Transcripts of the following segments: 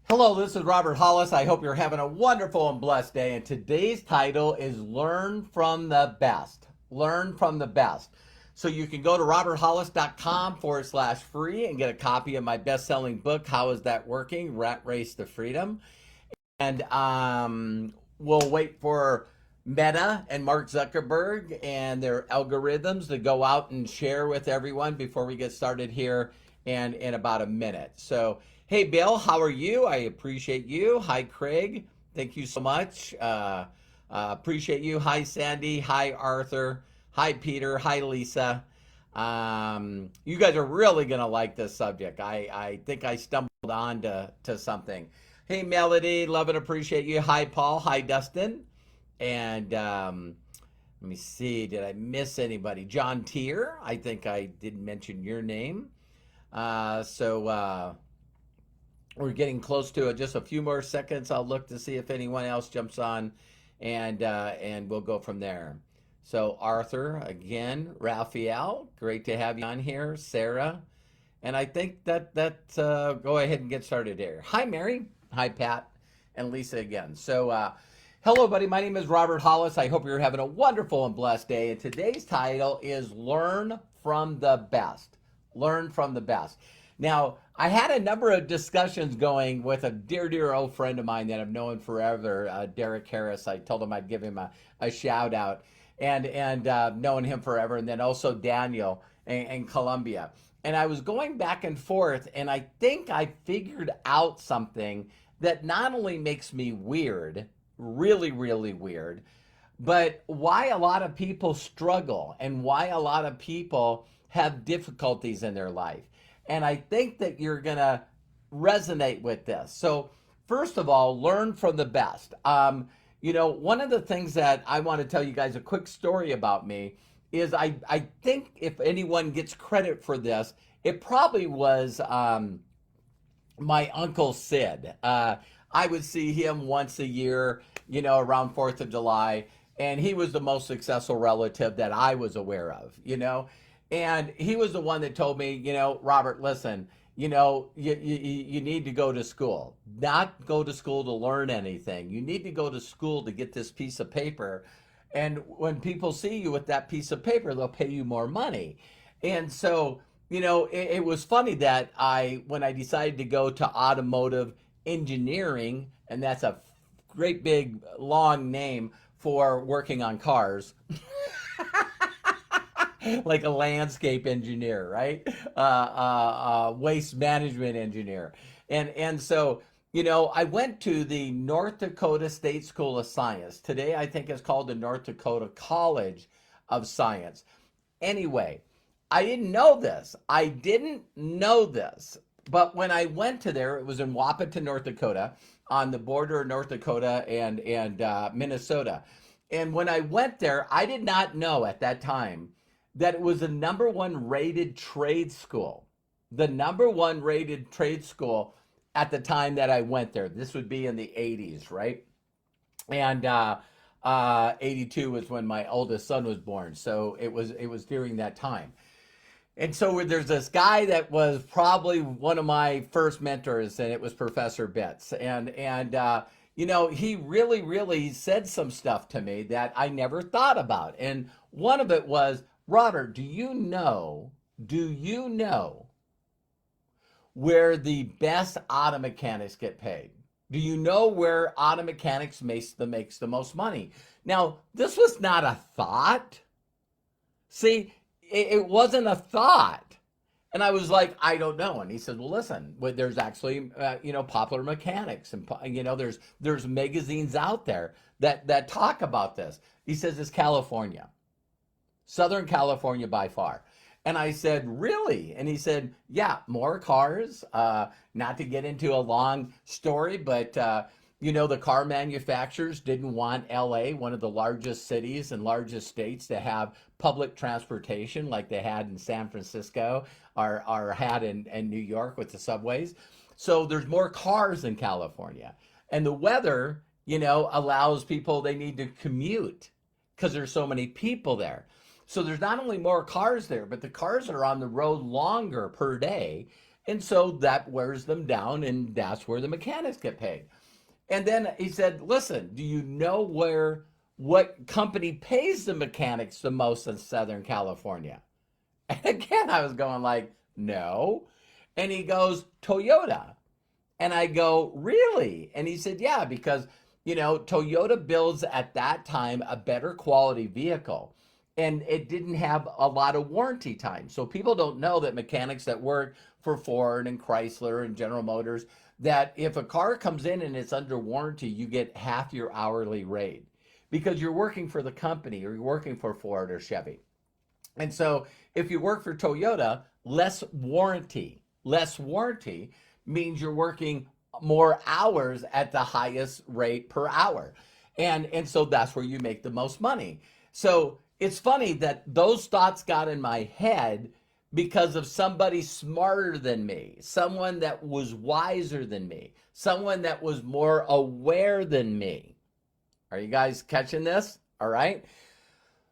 Hello, this is Robert Hollis. I hope you're having a wonderful and blessed day. And today's title is Learn from the Best. Learn from the Best. So you can go to roberthollis.com/free and get a copy of my best selling book, How Is That Working? Rat Race to Freedom. And we'll wait for Meta and Mark Zuckerberg and their algorithms to go out and share with everyone before we get started here in about a minute. So, hey, Bill, how are you? I appreciate you. Hi, Craig. Thank you so much. Appreciate you. Hi, Sandy. Hi, Arthur. Hi, Peter. Hi, Lisa. You guys are really going to like this subject. I think I stumbled on to something. Hey, Melody. Love and appreciate you. Hi, Paul. Hi, Dustin. And let me see. Did I miss anybody? John Tier. I think I did mention your name. So we're getting close to just a few more seconds. I'll look to see if anyone else jumps on, and we'll go from there. So Arthur again, Raphael, great to have you on here. Sarah, and I think that go ahead and get started here. Hi, Mary. Hi, Pat, and Lisa again. So hello, buddy. My name is Robert Hollis. I hope you're having a wonderful and blessed day. And today's title is Learn from the Best. Learn from the best. Now, I had a number of discussions going with a dear old friend of mine that I've known forever, Derek Harris. I told him I'd give him a shout out, and known him forever, and then also Daniel in Colombia. And I was going back and forth, and I think I figured out something that not only makes me weird, really weird, but why a lot of people struggle and why a lot of people have difficulties in their life. And I think that you're going to resonate with this. So, first of all, learn from the best. One of the things that I want to tell you guys a quick story about me is I think if anyone gets credit for this, it probably was my Uncle Sid. I would see him once a year, around 4th of July, and he was the most successful relative that I was aware of, And he was the one that told me, Robert, listen, you need to go to school. Not go to school to learn anything. You need to go to school to get this piece of paper. And when people see you with that piece of paper, they'll pay you more money. And so, it was funny that when I decided to go to automotive engineering, and that's a great big long name for working on cars. Like a landscape engineer, right? Waste management engineer. And so, I went to the North Dakota State School of Science. Today, I think it's called the North Dakota College of Science. Anyway, I didn't know this. But when I went to there, it was in Wahpeton, North Dakota, on the border of North Dakota and Minnesota. And when I went there, I did not know at that time that it was the number one rated trade school. The number one rated trade school at the time that I went there. This would be in the 80s, right? And 82 was when my oldest son was born. So it was during that time. And so there's this guy that was probably one of my first mentors, and it was Professor Betts. And he really said some stuff to me that I never thought about. And one of it was, Robert, do you know where the best auto mechanics get paid? Do you know where auto mechanics makes the most money? Now, this was not a thought. See, it wasn't a thought. And I was like, I don't know. And he said, well, listen, there's actually, Popular Mechanics, and, there's magazines out there that talk about this. He says it's California. Southern California by far. And I said, really? And he said, yeah, more cars. Not to get into a long story, but, the car manufacturers didn't want LA, one of the largest cities and largest states, to have public transportation like they had in San Francisco or had in New York with the subways. So there's more cars in California. And the weather, allows people, they need to commute because there's so many people there. So there's not only more cars there, but the cars are on the road longer per day. And so that wears them down, and that's where the mechanics get paid. And then he said, listen, do you know what company pays the mechanics the most in Southern California? And again, I was going like, no. And he goes, Toyota. And I go, really? And he said, yeah, because, Toyota builds at that time a better quality vehicle. And it didn't have a lot of warranty time. So people don't know that mechanics that work for Ford and Chrysler and General Motors, that if a car comes in and it's under warranty, you get half your hourly rate because you're working for the company or you're working for Ford or Chevy. And so if you work for Toyota, less warranty means you're working more hours at the highest rate per hour. And so that's where you make the most money. So it's funny that those thoughts got in my head because of somebody smarter than me, someone that was wiser than me, someone that was more aware than me. Are you guys catching this? All right.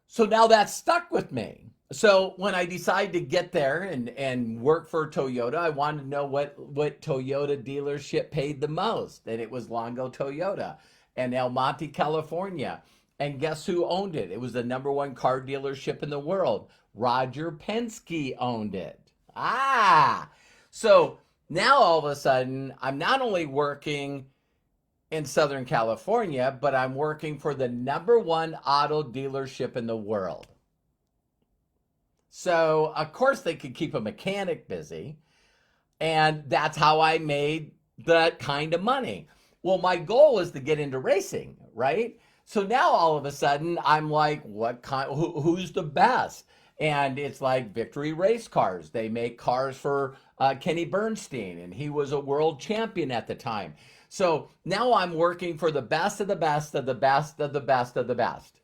So now that stuck with me. So when I decided to get there and work for Toyota, I wanted to know what Toyota dealership paid the most. And it was Longo Toyota in El Monte, California. And guess who owned it? It was the #1 car dealership in the world. Roger Penske owned it. So now all of a sudden, I'm not only working in Southern California, but I'm working for the #1 auto dealership in the world. So, of course, they could keep a mechanic busy. And that's how I made that kind of money. Well, my goal was to get into racing, right? So now all of a sudden, I'm like, who's the best? And it's like Victory Race Cars. They make cars for Kenny Bernstein, and he was a world champion at the time. So now I'm working for the best of the best of the best of the best of the best.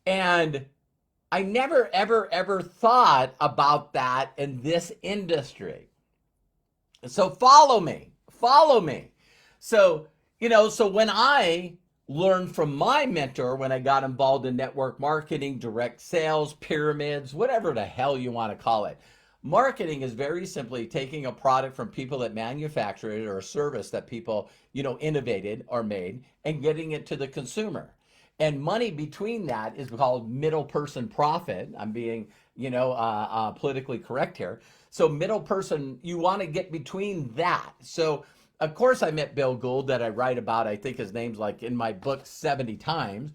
And I never, ever, ever thought about that in this industry. So follow me. So, so when I learned from my mentor, when I got involved in network marketing, direct sales, pyramids, whatever the hell you want to call it. Marketing is very simply taking a product from people that manufacture it or a service that people, innovated or made and getting it to the consumer. And money between that is called middle person profit. I'm being, politically correct here. So middle person, you want to get between that. So of course I met Bill Gould that I write about. I think his name's like in my book 70 times.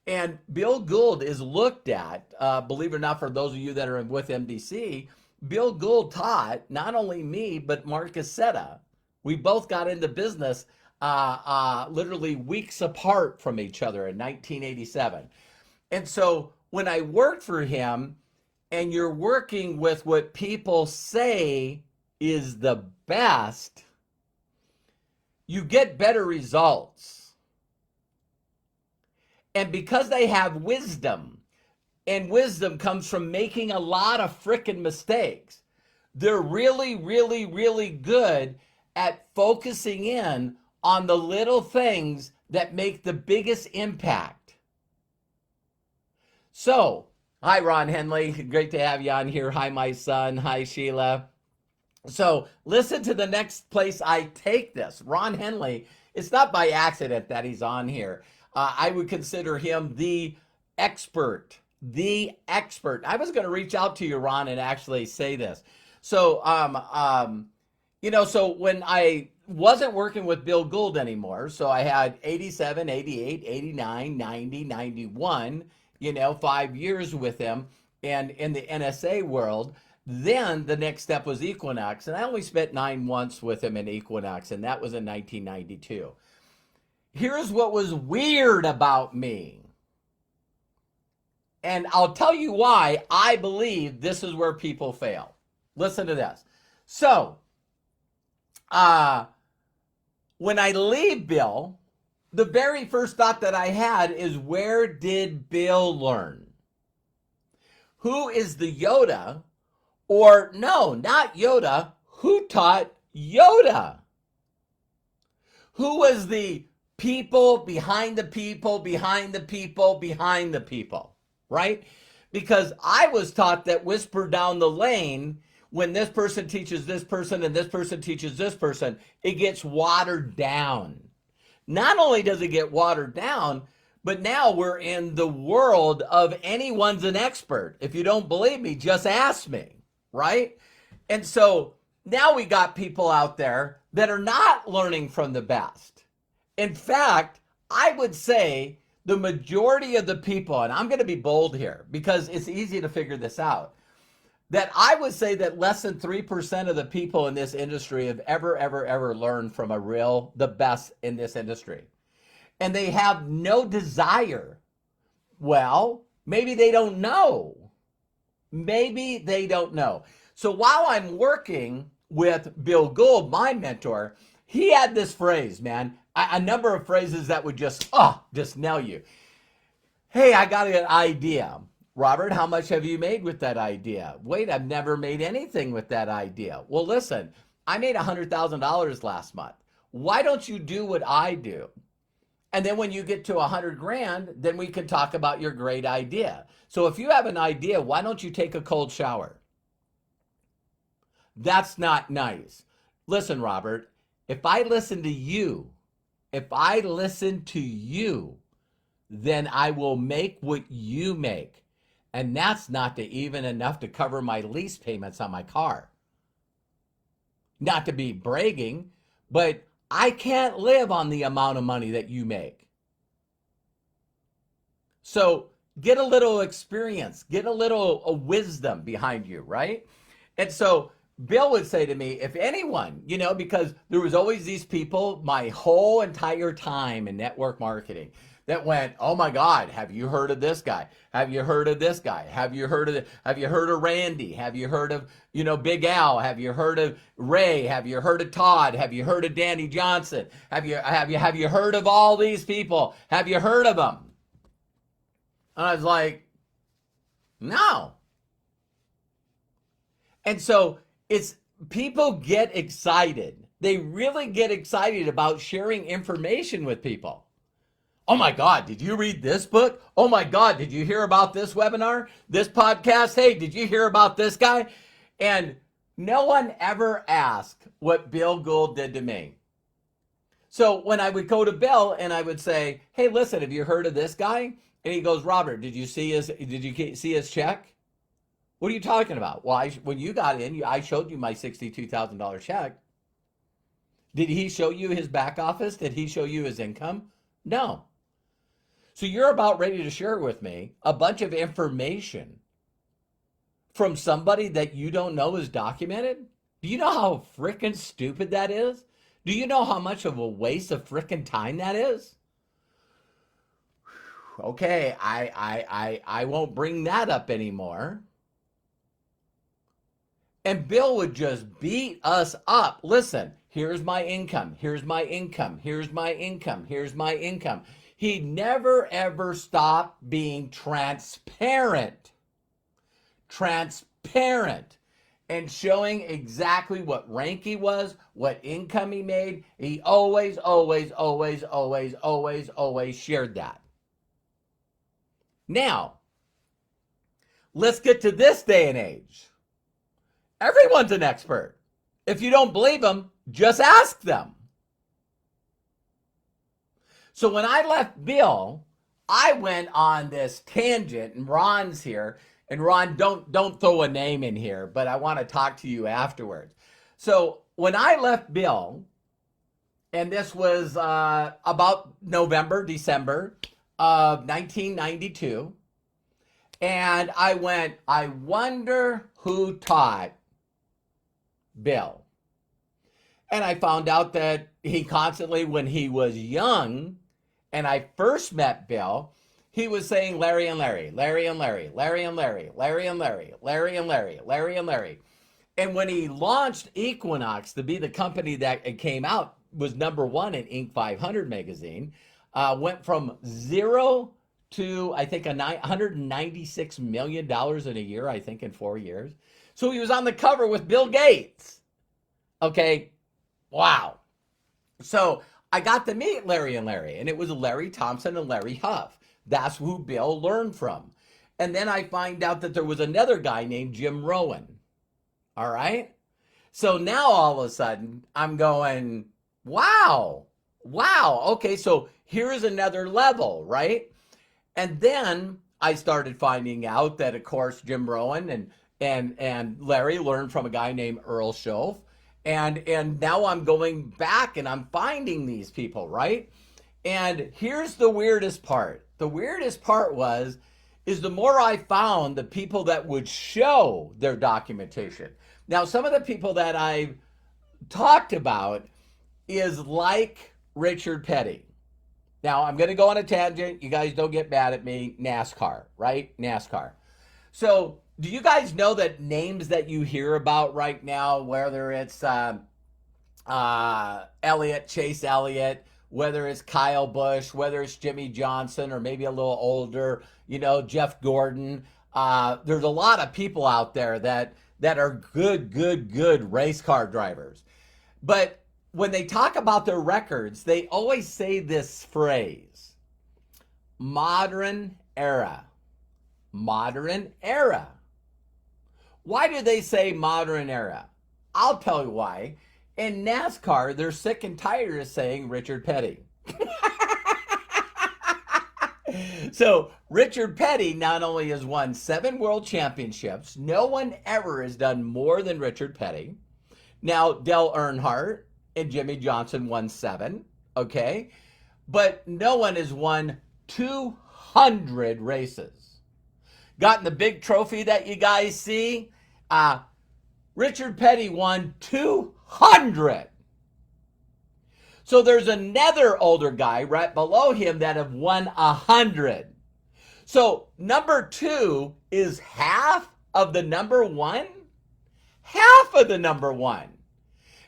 And Bill Gould is looked at, believe it or not, for those of you that are with MDC, Bill Gould taught not only me, but Mark Cassetta. We both got into business literally weeks apart from each other in 1987. And so when I worked for him, and you're working with what people say is the best, you get better results. And because they have wisdom, and wisdom comes from making a lot of frickin' mistakes, they're really, really, really good at focusing in on the little things that make the biggest impact. So, hi, Ron Henley. Great to have you on here. Hi, my son. Hi, Sheila. So, listen to the next place I take this. Ron Henley, it's not by accident that he's on here. I would consider him the expert. The expert. I was going to reach out to you, Ron, and actually say this. So, so when I wasn't working with Bill Gould anymore, so I had 87, 88, 89, 90, 91, 5 years with him and in the NSA world. Then the next step was Equinox, and I only spent 9 months with him in Equinox, and that was in 1992. Here's what was weird about me. And I'll tell you why I believe this is where people fail. Listen to this. So, when I leave Bill, the very first thought that I had is, where did Bill learn? Who is the Yoda? Or no, not Yoda. Who taught Yoda? Who was the people behind the people, behind the people, behind the people, right? Because I was taught that whisper down the lane when this person teaches this person and this person teaches this person, it gets watered down. Not only does it get watered down, but now we're in the world of anyone's an expert. If you don't believe me, just ask me, right? And so now we got people out there that are not learning from the best. In fact, I would say the majority of the people, and I'm going to be bold here because it's easy to figure this out, that I would say that less than 3% of the people in this industry have ever learned from the best in this industry. And they have no desire. Well, maybe they don't know. Maybe they don't know. So while I'm working with Bill Gould, my mentor, he had this phrase, man, a number of phrases that would just nail you. Hey, I got an idea. Robert, how much have you made with that idea? Wait, I've never made anything with that idea. Well, listen, I made $100,000 last month. Why don't you do what I do? And then when you get to 100 grand, then we can talk about your great idea. So if you have an idea, why don't you take a cold shower? That's not nice. Listen, Robert, if I listen to you, then I will make what you make. And that's not even enough to cover my lease payments on my car. Not to be bragging, but I can't live on the amount of money that you make. So get a little experience, get a little wisdom behind you, right? And so Bill would say to me, if anyone, because there was always these people my whole entire time in network marketing that went, oh my God, have you heard of this guy? Have you heard of this guy? Have you heard of Randy? Have you heard of, Big Al? Have you heard of Ray? Have you heard of Todd? Have you heard of Danny Johnson? Have you heard of all these people? Have you heard of them? And I was like, no. And so people get excited. They really get excited about sharing information with people. Oh my God, did you read this book? Oh my God, did you hear about this webinar, this podcast? Hey, did you hear about this guy? And no one ever asked what Bill Gould did to me. So when I would go to Bill and I would say, hey, listen, have you heard of this guy? And he goes, Robert, did you see his check? What are you talking about? Well, when you got in, I showed you my $62,000 check. Did he show you his back office? Did he show you his income? No. So you're about ready to share with me a bunch of information from somebody that you don't know is documented? Do you know how freaking stupid that is? Do you know how much of a waste of freaking time that is? Okay, I won't bring that up anymore. And Bill would just beat us up. Listen, here's my income. Here's my income. Here's my income. Here's my income. He never, ever stopped being transparent. Transparent. And showing exactly what rank he was, what income he made. He always shared that. Now, let's get to this day and age. Everyone's an expert. If you don't believe them, just ask them. So when I left Bill, I went on this tangent, and Ron's here. And Ron, don't throw a name in here, but I want to talk to you afterwards. So when I left Bill, and this was about November, December of 1992, and I went, I wonder who taught Bill. And I found out that he constantly, when he was young, and I first met Bill, he was saying Larry and Larry, Larry and Larry, Larry and Larry, Larry and Larry, Larry and Larry, Larry and Larry. And when he launched Equinox to be the company that it came out, was #1 in Inc. 500 magazine, went from 0 to, I think, $196 million in a year, I think, in 4 years. So he was on the cover with Bill Gates. Okay, wow. So I got to meet Larry and Larry, and it was Larry Thompson and Larry Huff. That's who Bill learned from. And then I find out that there was another guy named Jim Rowan. All right. So now all of a sudden I'm going, wow, wow. Okay. So here's another level, right? And then I started finding out that, of course, Jim Rowan and Larry learned from a guy named Earl Schoaf. And now I'm going back and I'm finding these people, right? And here's the weirdest part. The weirdest part is the more I found the people that would show their documentation. Now, some of the people that I've talked about is like Richard Petty. Now, I'm going to go on a tangent. You guys don't get mad at me. NASCAR, right? NASCAR. So, do you guys know that names that you hear about right now, whether it's Elliott, Chase Elliott, whether it's Kyle Busch, whether it's Jimmy Johnson, or maybe a little older, Jeff Gordon. There's a lot of people out there that are good race car drivers. But when they talk about their records, they always say this phrase, modern era. Modern era. Why do they say modern era? I'll tell you why. In NASCAR, they're sick and tired of saying Richard Petty. So Richard Petty not only has won 7 world championships, no one ever has done more than Richard Petty. Now, Dale Earnhardt and Jimmy Johnson won 7, okay? But no one has won 200 races. Gotten the big trophy that you guys see? Richard Petty won 200. So there's another older guy right below him that have won 100. So number 2 is half of the number 1? Half of the number 1.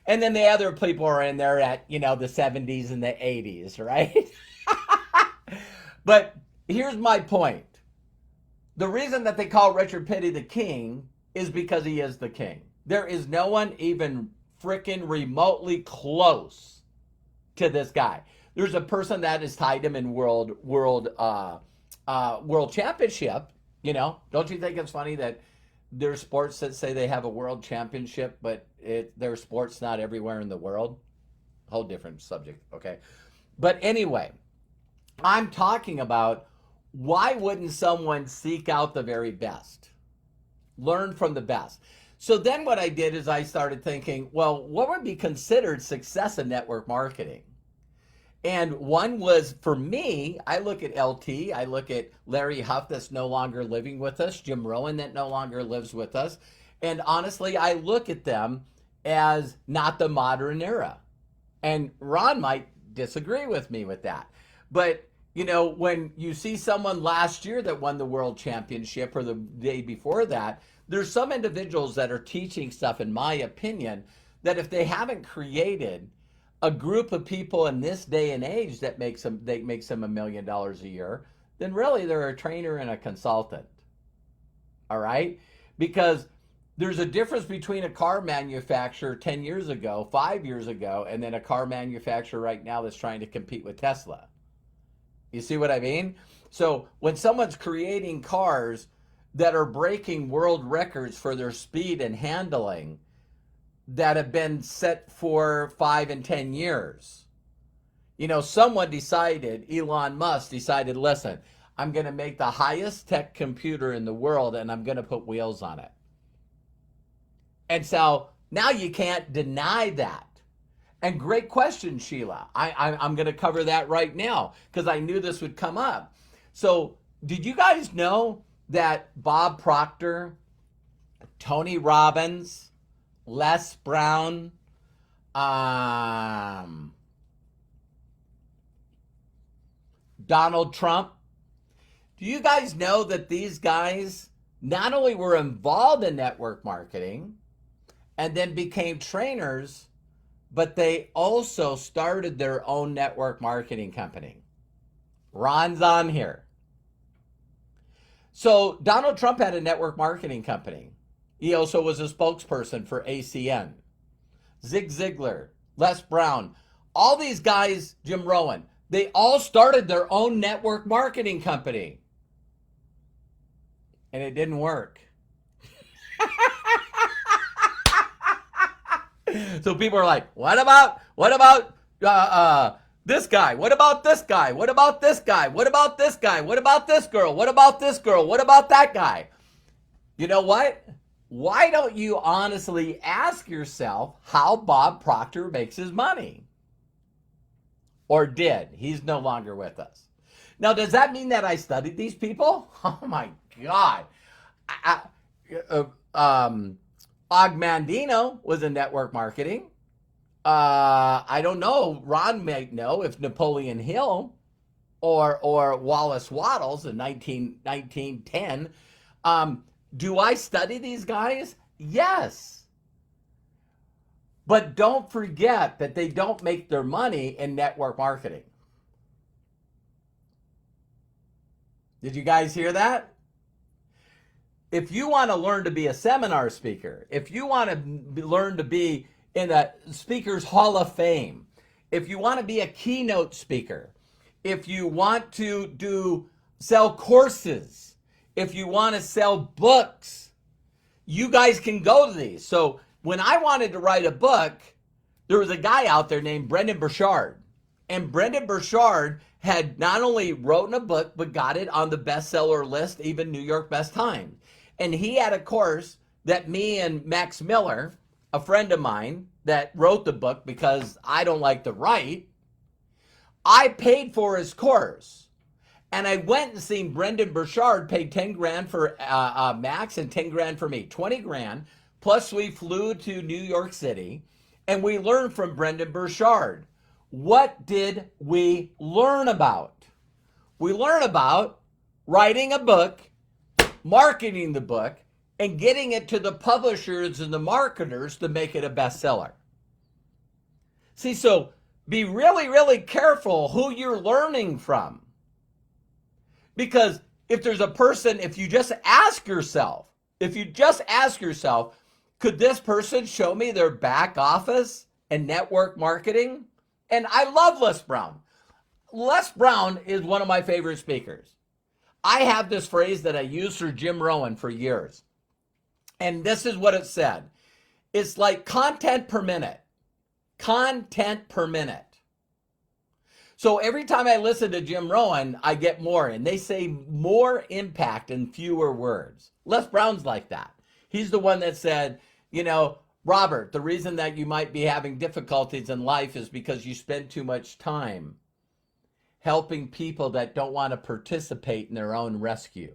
And then the other people are in there at, the 70s and the 80s, right? But here's my point. The reason that they call Richard Petty the king is because he is the king. There is no one even freaking remotely close to this guy. There's a person that has tied him in world championship. Don't you think it's funny that there's sports that say they have a world championship, but their sports not everywhere in the world? Whole different subject, okay? But anyway, I'm talking about why wouldn't someone seek out the very best? Learn from the best. So then what I did is I started thinking, well, what would be considered success in network marketing? And one was, for me, I look at LT, I look at Larry Huff that's no longer living with us, Jim Rowan that no longer lives with us. And honestly, I look at them as not the modern era. And Ron might disagree with me with that. But, when you see someone last year that won the world championship or the day before that, there's some individuals that are teaching stuff, in my opinion, that if they haven't created a group of people in this day and age that makes them $1 million a year, then really they're a trainer and a consultant. All right? Because there's a difference between a car manufacturer 10 years ago, 5 years ago, and then a car manufacturer right now that's trying to compete with Tesla. You see what I mean? So when someone's creating cars that are breaking world records for their speed and handling that have been set for 5 and 10 years, someone decided, Elon Musk decided, listen, I'm going to make the highest tech computer in the world and I'm going to put wheels on it. And so now you can't deny that. And great question, Sheila. I'm going to cover that right now because I knew this would come up. So did you guys know that Bob Proctor, Tony Robbins, Les Brown, Donald Trump, do you guys know that these guys not only were involved in network marketing and then became trainers, but they also started their own network marketing company? Ron's on here. So Donald Trump had a network marketing company. He also was a spokesperson for ACN. Zig Ziglar, Les Brown, all these guys, Jim Rowan, they all started their own network marketing company. And it didn't work. So people are like, what about this guy? What about this guy? What about this guy? What about this guy? What about this girl? What about this girl? What about that guy? You know what? Why don't you honestly ask yourself how Bob Proctor makes his money? Or did. He's no longer with us. Now, does that mean that I studied these people? Oh my God. Og Mandino was in network marketing. I don't know. Ron might know if Napoleon Hill or Wallace Wattles in 1910. Do I study these guys? Yes. But don't forget that they don't make their money in network marketing. Did you guys hear that? If you want to learn to be a seminar speaker, if you want to learn to be in the Speakers Hall of Fame, if you want to be a keynote speaker, if you want to sell courses, if you want to sell books, you guys can go to these. So when I wanted to write a book, there was a guy out there named Brendan Burchard. And Brendan Burchard had not only written a book, but got it on the bestseller list, even New York Best Times. And he had a course that me and Max Miller, a friend of mine that wrote the book because I don't like to write, I paid for his course. And I went and seen Brendan Burchard, paid 10 grand for Max and 10 grand for me, 20 grand. Plus we flew to New York City and we learned from Brendan Burchard. What did we learn about? We learned about writing a book, marketing the book, and getting it to the publishers and the marketers to make it a bestseller. See, so be really, really careful who you're learning from. Because if there's a person, if you just ask yourself, could this person show me their back office and network marketing? And I love Les Brown. Les Brown is one of my favorite speakers. I have this phrase that I used for Jim Rohn for years. And this is what it said. It's like content per minute. Content per minute. So every time I listen to Jim Rohn, I get more. And they say more impact in fewer words. Les Brown's like that. He's the one that said, you know, Robert, the reason that you might be having difficulties in life is because you spend too much time helping people that don't want to participate in their own rescue.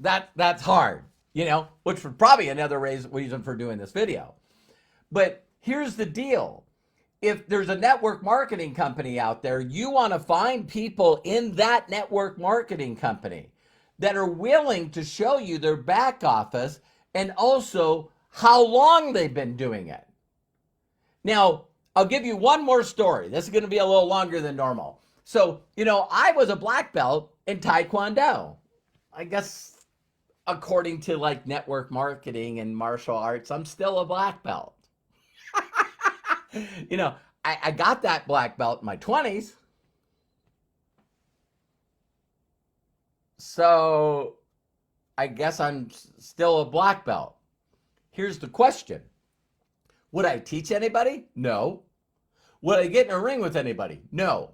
That's hard, you know, which was probably another reason for doing this video. But here's the deal. If there's a network marketing company out there, you want to find people in that network marketing company that are willing to show you their back office and also how long they've been doing it. Now, I'll give you one more story. This is going to be a little longer than normal. So, you know, I was a black belt in Taekwondo. I guess according to like network marketing and martial arts, I'm still a black belt. You know, I got that black belt in my 20s. So I guess I'm still a black belt. Here's the question. Would I teach anybody? No. Would I get in a ring with anybody? No.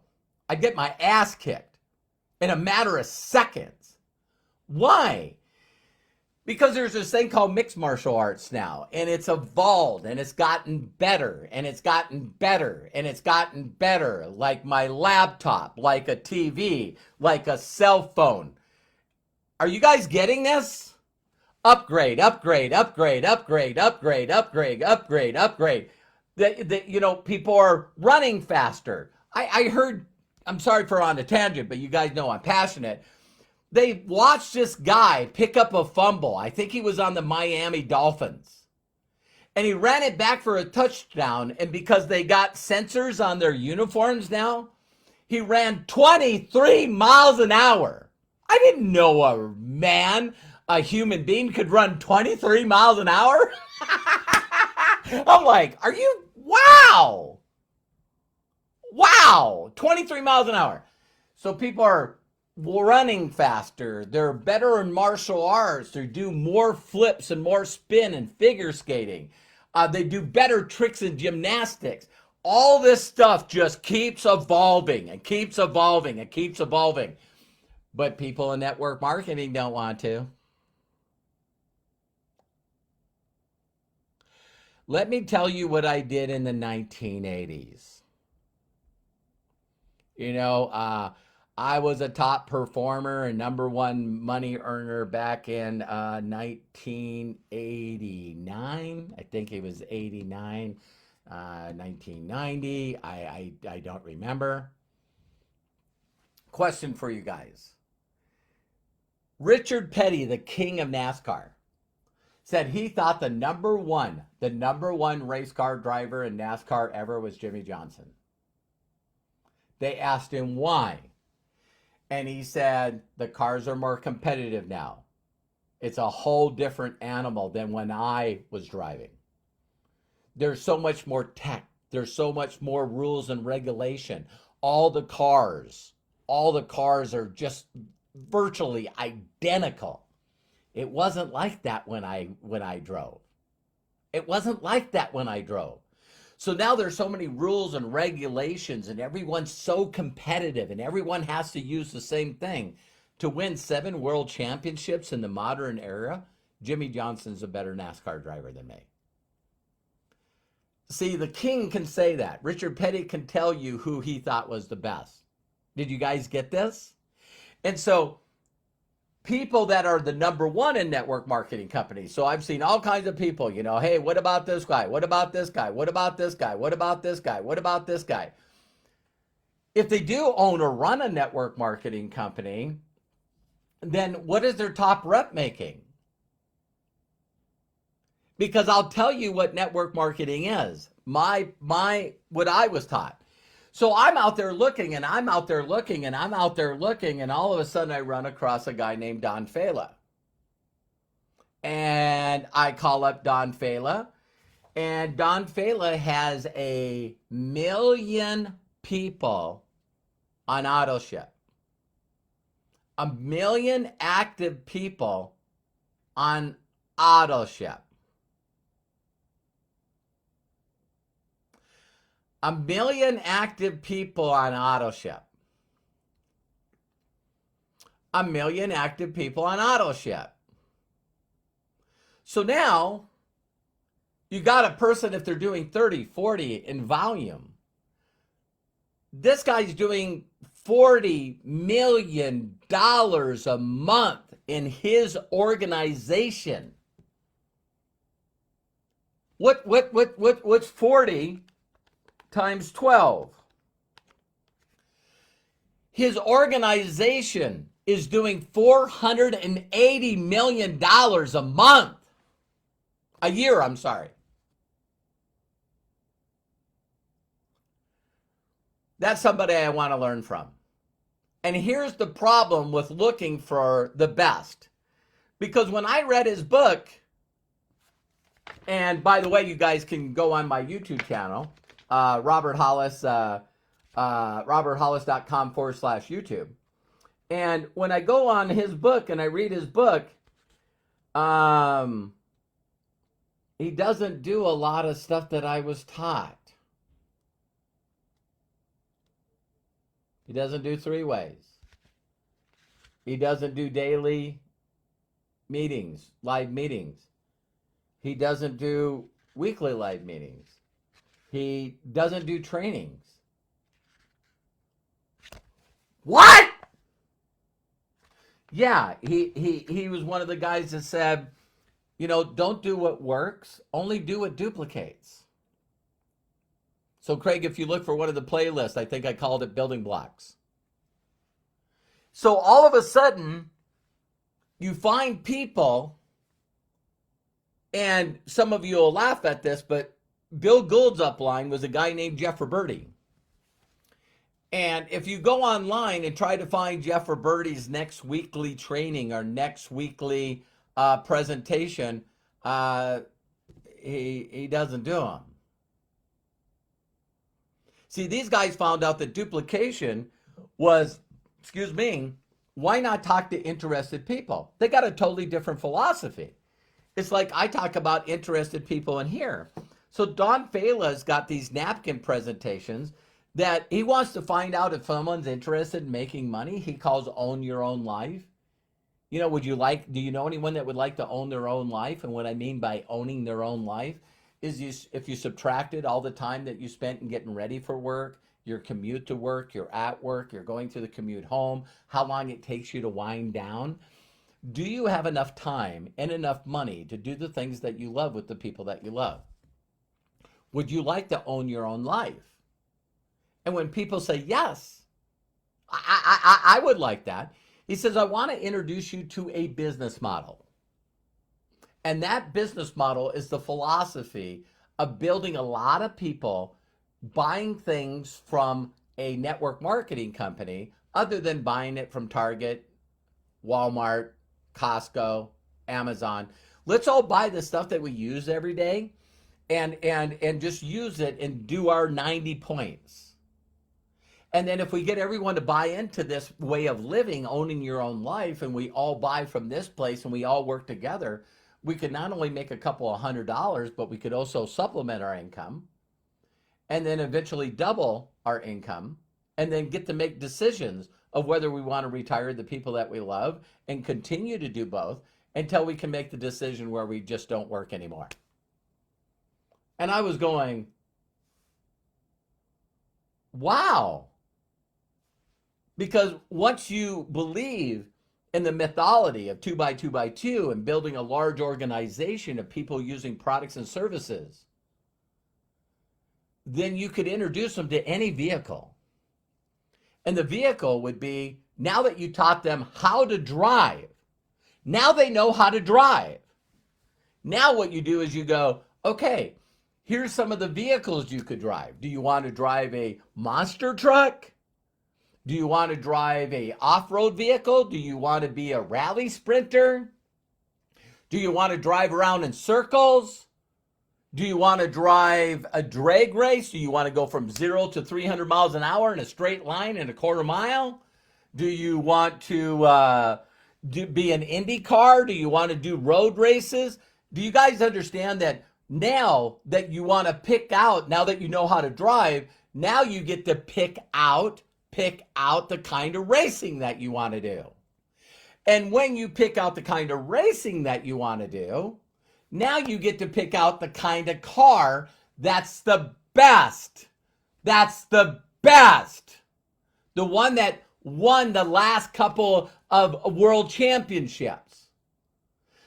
I'd get my ass kicked in a matter of seconds. Why? Because there's this thing called mixed martial arts now, and it's evolved, and it's gotten better, and it's gotten better, and it's gotten better, like my laptop, like a TV, like a cell phone. Are you guys getting this? Upgrade, upgrade, upgrade, upgrade, upgrade, upgrade, upgrade, upgrade. You know, people are running faster. I heard, I'm sorry for on a tangent, but you guys know I'm passionate. They watched this guy pick up a fumble. I think he was on the Miami Dolphins. And he ran it back for a touchdown. And because they got sensors on their uniforms now, he ran 23 miles an hour. I didn't know a human being could run 23 miles an hour. I'm like, wow, 23 miles an hour. So people are running faster. They're better in martial arts. They do more flips and more spin and figure skating. They do better tricks in gymnastics. All this stuff just keeps evolving and keeps evolving and keeps evolving. But people in network marketing don't want to. Let me tell you what I did in the 1980s. You know, I was a top performer and number one money earner back in 1989. I think it was 89, 1990. I don't remember. Question for you guys. Richard Petty, the king of NASCAR, said he thought the number one race car driver in NASCAR ever was Jimmy Johnson. They asked him why. And he said, the cars are more competitive now. It's a whole different animal than when I was driving. There's so much more tech. There's so much more rules and regulation. All the cars are just virtually identical. It wasn't like that when I drove. It wasn't like that when I drove. So now there's so many rules and regulations, and everyone's so competitive, and everyone has to use the same thing. To win 7 world championships in the modern era, Jimmy Johnson's a better NASCAR driver than me. See, the king can say that. Richard Petty can tell you who he thought was the best. Did you guys get this? And so people that are the number one in network marketing companies. So I've seen all kinds of people, you know, hey, what about this guy? What about this guy? What about this guy? What about this guy? What about this guy? If they do own or run a network marketing company, then what is their top rep making? Because I'll tell you what network marketing is. What I was taught. So I'm out there looking, and I'm out there looking, and I'm out there looking, and all of a sudden I run across a guy named Don Fela. And I call up Don Fela, and Don Fela has 1 million people on AutoShip. 1 million active people on AutoShip. 1 million active people on AutoShip. 1 million active people on AutoShip. So now you got a person, if they're doing 30, 40 in volume. This guy's doing $40 million a month in his organization. What's 40 times 12? His organization is doing $480 million a month. A year, I'm sorry. That's somebody I want to learn from. And here's the problem with looking for the best. Because when I read his book, and by the way, you guys can go on my YouTube channel, Robert Hollis, roberthollis.com/YouTube. And when I go on his book and I read his book, he doesn't do a lot of stuff that I was taught. He doesn't do 3-ways. He doesn't do daily meetings, live meetings. He doesn't do weekly live meetings. He doesn't do trainings. What? Yeah, he was one of the guys that said, you know, don't do what works, only do what duplicates. So Craig, if you look for one of the playlists, I think I called it Building Blocks. So all of a sudden, you find people, and some of you will laugh at this, but Bill Gould's upline was a guy named Jeff Roberti. And if you go online and try to find Jeff Roberti's next weekly training or next weekly presentation, he doesn't do them. See, these guys found out that duplication was, Why not talk to interested people? They got a totally different philosophy. It's like I talk about interested people in here. So Don Fala's got these napkin presentations that he wants to find out if someone's interested in making money. He calls own your own life. You know, do you know anyone that would like to own their own life? And what I mean by owning their own life is if you subtracted all the time that you spent in getting ready for work, your commute to work, you're at work, you're going through the commute home, how long it takes you to wind down. Do you have enough time and enough money to do the things that you love with the people that you love? Would you like to own your own life? And when people say, yes, I would like that, he says, I want to introduce you to a business model. And that business model is the philosophy of building a lot of people buying things from a network marketing company other than buying it from Target, Walmart, Costco, Amazon. Let's all buy the stuff that we use every day and just use it and do our 90 points. And then if we get everyone to buy into this way of living, owning your own life, and we all buy from this place and we all work together, we could not only make a couple of $100, but we could also supplement our income and then eventually double our income and then get to make decisions of whether we want to retire the people that we love and continue to do both until we can make the decision where we just don't work anymore. And I was going, wow. Because once you believe in the mythology of 2x2x2 and building a large organization of people using products and services, then you could introduce them to any vehicle. And the vehicle would be, now that you taught them how to drive, now they know how to drive. Now what you do is you go, okay, here's some of the vehicles you could drive. Do you want to drive a monster truck? Do you want to drive a off-road vehicle? Do you want to be a rally sprinter? Do you want to drive around in circles? Do you want to drive a drag race? Do you want to go from 0 to 300 miles an hour in a straight line in a quarter mile? Do you want to be an Indy car? Do you want to do road races? Do you guys understand that now that you want to pick out, now that you know how to drive, now you get to pick out the kind of racing that you want to do. And when you pick out the kind of racing that you want to do, now you get to pick out the kind of car that's the best. That's the best. The one that won the last couple of world championships.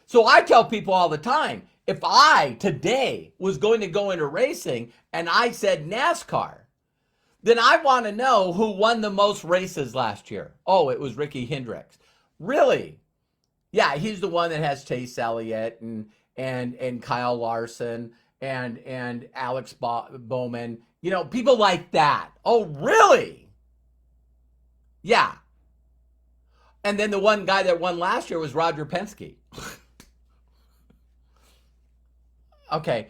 So I tell people all the time, if I today was going to go into racing and I said NASCAR, then I want to know who won the most races last year. Oh, it was Ricky Hendricks. Really? Yeah, he's the one that has Chase Elliott and Kyle Larson and Alex Bowman. You know, people like that. Oh, really? Yeah. And then the one guy that won last year was Roger Penske. Okay.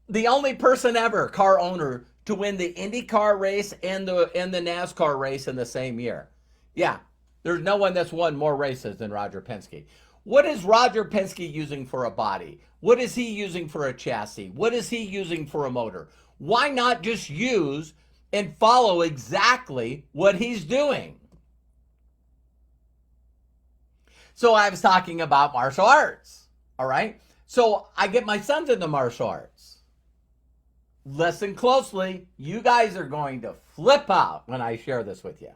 The only person ever, car owner, to win the IndyCar race and the NASCAR race in the same year. Yeah, there's no one that's won more races than Roger Penske. What is Roger Penske using for a body? What is he using for a chassis? What is he using for a motor? Why not just use and follow exactly what he's doing? So I was talking about martial arts, all right? So I get my sons into martial arts. Listen closely. You guys are going to flip out when I share this with you.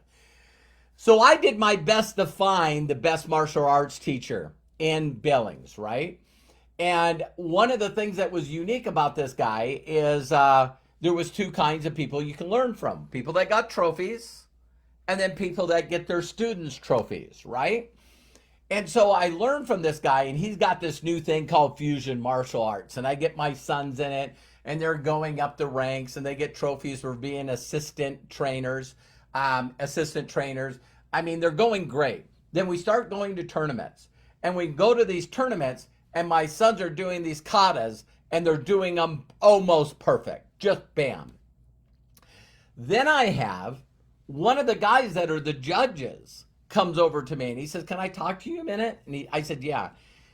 So I did my best to find the best martial arts teacher in Billings, right? And one of the things that was unique about this guy is there was two kinds of people you can learn from. People that got trophies and then people that get their students' trophies, right? And so I learned from this guy, and he's got this new thing called fusion martial arts. And I get my sons in it, and they're going up the ranks, and they get trophies for being assistant trainers. I mean, they're going great. Then we start going to tournaments, and we go to these tournaments, and my sons are doing these katas, and they're doing them almost perfect. Just bam. Then I have one of the guys that are the judges comes over to me and he says, "Can I talk to you a minute?" And I said, "Yeah."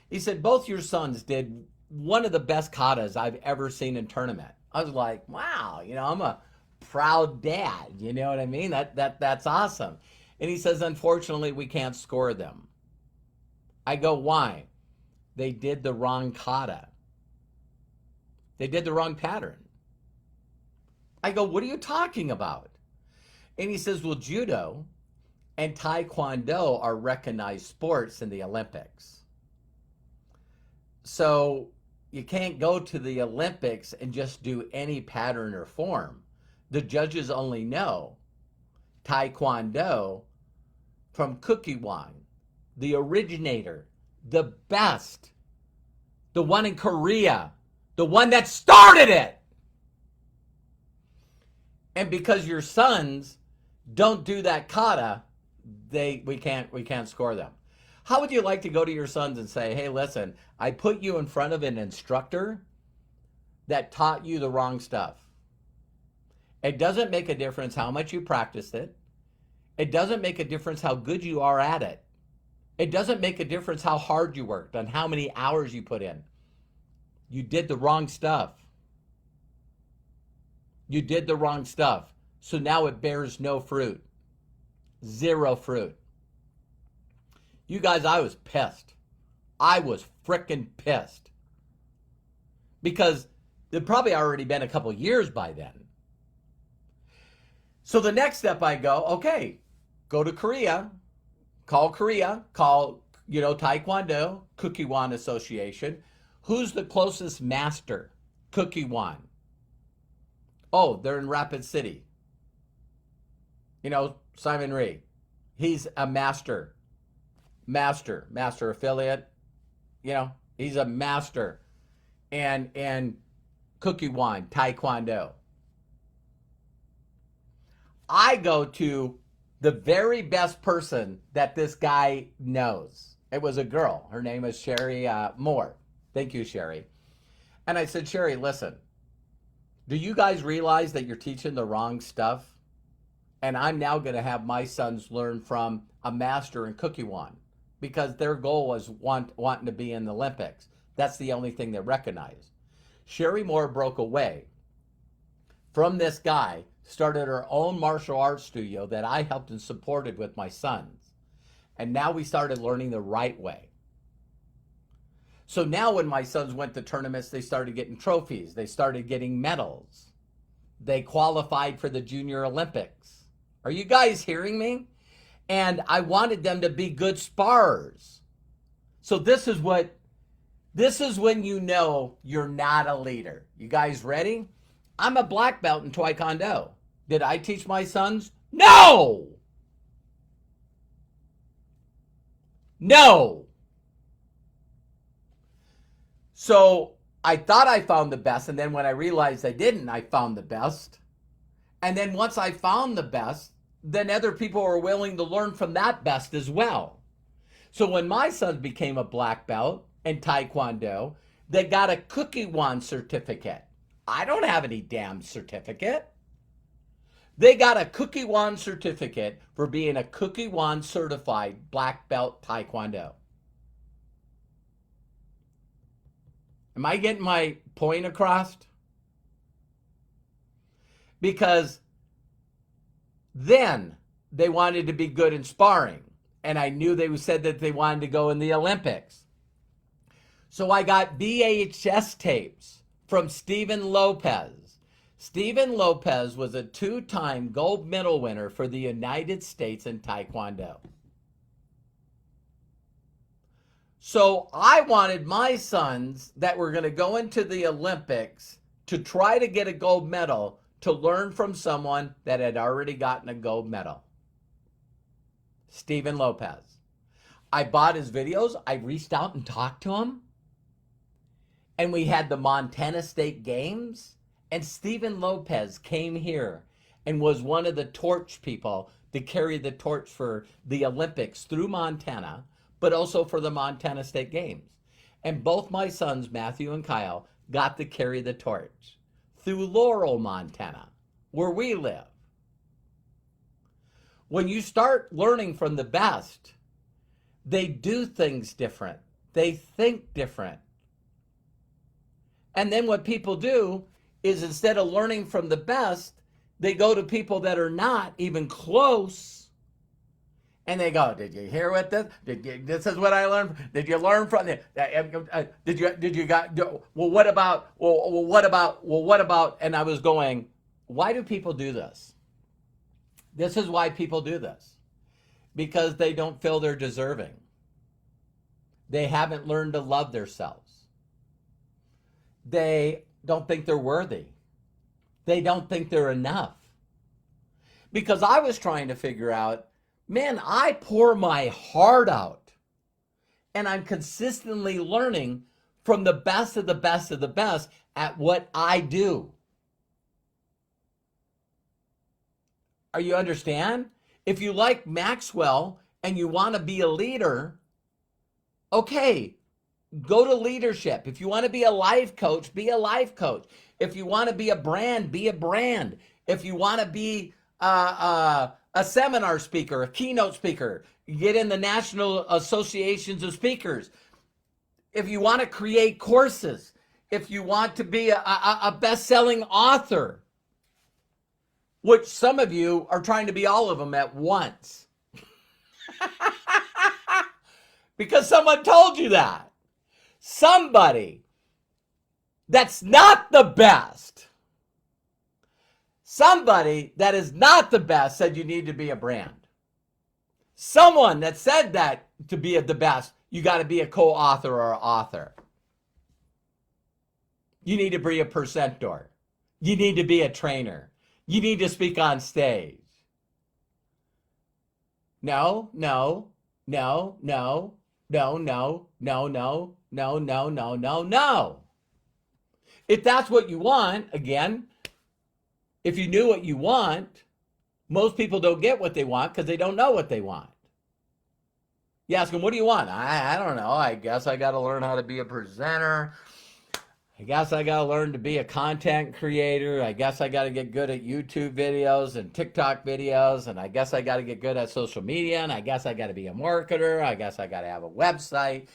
He said, "Both your sons did one of the best katas I've ever seen in tournament." I was like, "Wow, I'm a proud dad." You know what I mean? That's awesome. And he says, "Unfortunately, we can't score them." I go, "Why?" "They did the wrong kata. They did the wrong pattern." I go, "What are you talking about?" And he says, "Well, judo and taekwondo are recognized sports in the Olympics. So you can't go to the Olympics and just do any pattern or form. The judges only know taekwondo from Kukiwon, the originator, the best, the one in Korea, the one that started it. And because your sons don't do that kata, we can't score them." How would you like to go to your sons and say, "Hey, listen, I put you in front of an instructor that taught you the wrong stuff. It doesn't make a difference how much you practiced it. It doesn't make a difference how good you are at it. It doesn't make a difference how hard you worked and how many hours you put in. You did the wrong stuff. You did the wrong stuff. So now it bears no fruit. Zero fruit." You guys, I was pissed. I was frickin' pissed. Because it'd probably already been a couple years by then. So the next step I go, okay, go to Korea, call Taekwondo, Kukiwon Association. Who's the closest master? Kukiwon. Oh, they're in Rapid City. Simon Rhee. He's a master affiliate. He's a master. And Kukiwon, Taekwondo. I go to the very best person that this guy knows. It was a girl. Her name is Sherry Moore. Thank you, Sherry. And I said, "Sherry, listen, do you guys realize that you're teaching the wrong stuff? And I'm now going to have my sons learn from a master in Kukiwon because their goal was wanting to be in the Olympics. That's the only thing they recognize." Sherry Moore broke away from this guy, started her own martial arts studio that I helped and supported with my sons. And now we started learning the right way. So now when my sons went to tournaments, they started getting trophies. They started getting medals. They qualified for the Junior Olympics. Are you guys hearing me? And I wanted them to be good sparrers. So this is when you know you're not a leader. You guys ready? I'm a black belt in Taekwondo. Did I teach my sons? No! No! So I thought I found the best, and then when I realized I didn't, I found the best. And then once I found the best, then other people were willing to learn from that best as well. So when my son became a black belt in Taekwondo, they got a Kukiwon certificate. I don't have any damn certificate. They got a Kukiwon certificate for being a Kukiwon certified black belt Taekwondo. Am I getting my point across? Because then they wanted to be good in sparring. And I knew they said that they wanted to go in the Olympics. So I got VHS tapes from Steven Lopez. Steven Lopez was a 2-time gold medal winner for the United States in Taekwondo. So I wanted my sons that were going to go into the Olympics to try to get a gold medal to learn from someone that had already gotten a gold medal. Steven Lopez. I bought his videos. I reached out and talked to him. And we had the Montana State Games. And Steven Lopez came here and was one of the torch people to carry the torch for the Olympics through Montana, but also for the Montana State Games. And both my sons, Matthew and Kyle, got to carry the torch through Laurel, Montana, where we live. When you start learning from the best, they do things different. They think different. And then what people do is instead of learning from the best, they go to people that are not even close, and they go, "Did you hear what this? This is what I learned. Did you learn from it? Did you got? Well, what about? Well, what about? Well, what about?" And I was going, "Why do people do this? This is why people do this, because they don't feel they're deserving. They haven't learned to love themselves. They don't think they're worthy. They don't think they're enough." Because I was trying to figure out, man, I pour my heart out and I'm consistently learning from the best of the best of the best at what I do. Are you understand? If you like Maxwell and you want to be a leader, okay, go to leadership. If you want to be a life coach, be a life coach. If you want to be a brand, be a brand. If you want to be a seminar speaker, a keynote speaker, get in the National Associations of Speakers. If you want to create courses, if you want to be a best-selling author, which some of you are trying to be all of them at once. Because someone told you that. Somebody that's not the best. Somebody that is not the best said you need to be a brand. Someone that said that to be the best, you got to be a co-author or an author. You need to be a presenter. You need to be a trainer. You need to speak on stage. No, no, no, no, no, no, no, no, no, no, no, no, no. If that's what you want, again, if you knew what you want, most people don't get what they want because they don't know what they want. You ask them, what do you want? I don't know. I guess I got to learn how to be a presenter. I guess I got to learn to be a content creator. I guess I got to get good at YouTube videos and TikTok videos. And I guess I got to get good at social media. And I guess I got to be a marketer. I guess I got to have a website.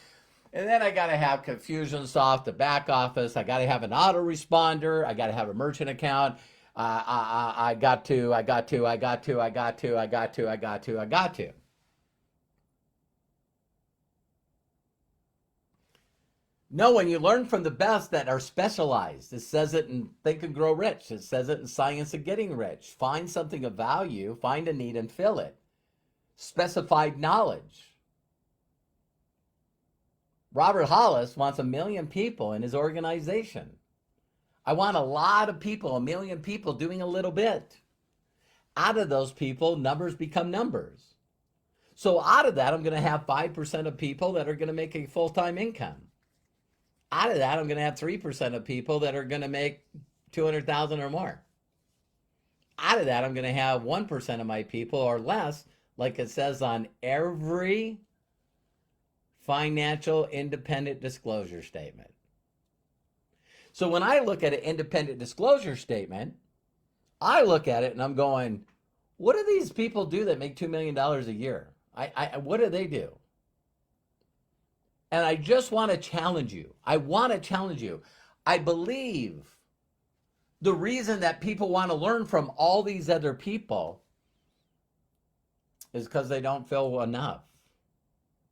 And then I got to have Confusionsoft, the back office. I got to have an autoresponder. I got to have a merchant account. I got to. No, when you learn from the best that are specialized, it says it in Think and Grow Rich. It says it in Science of Getting Rich. Find something of value, find a need and fill it. Specified knowledge. Robert Hollis wants 1 million people in his organization. I want a lot of people, 1 million people doing a little bit. Out of those people, numbers become numbers. So out of that, I'm going to have 5% of people that are going to make a full-time income. Out of that, I'm going to have 3% of people that are going to make 200,000 or more. Out of that, I'm going to have 1% of my people or less, like it says on every financial independent disclosure statement. So when I look at an independent disclosure statement, I look at it and I'm going, what do these people do that make $2 million a year? What do they do? And I just want to challenge you. I want to challenge you. I believe the reason that people want to learn from all these other people is because they don't feel enough.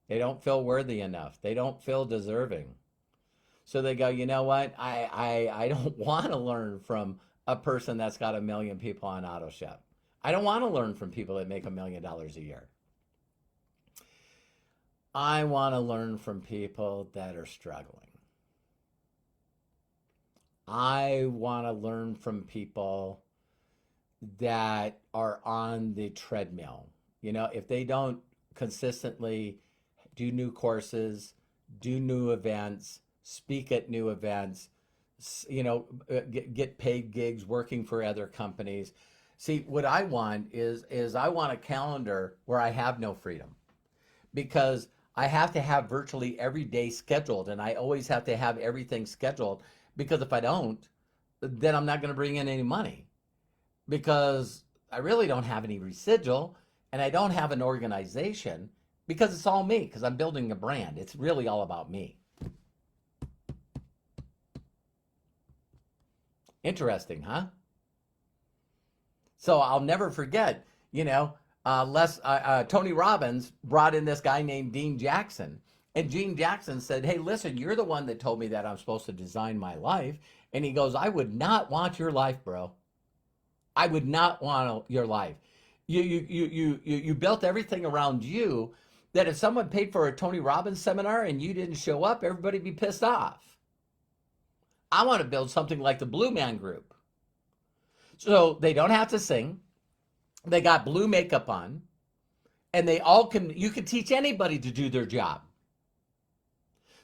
They don't feel worthy enough. They don't feel deserving. So they go, you know what? I don't want to learn from a person that's got 1 million people on AutoShip. I don't want to learn from people that make $1 million a year. I want to learn from people that are struggling. I want to learn from people that are on the treadmill. You know, if they don't consistently do new courses, do new events, speak at new events, you know, get paid gigs working for other companies. See, what I want is I want a calendar where I have no freedom, because I have to have virtually every day scheduled, and I always have to have everything scheduled, because if I don't, then I'm not going to bring in any money, because I really don't have any residual. and I don't have an organization because it's all me, because I'm building a brand. It's really all about me. Interesting, huh? So I'll never forget, Tony Robbins brought in this guy named Dean Jackson. And Gene Jackson said, hey, listen, you're the one that told me that I'm supposed to design my life. And he goes, I would not want your life, bro. I would not want your life. You built everything around you that if someone paid for a Tony Robbins seminar and you didn't show up, everybody'd be pissed off. I want to build something like the Blue Man Group. So they don't have to sing. They got blue makeup on. And you can teach anybody to do their job.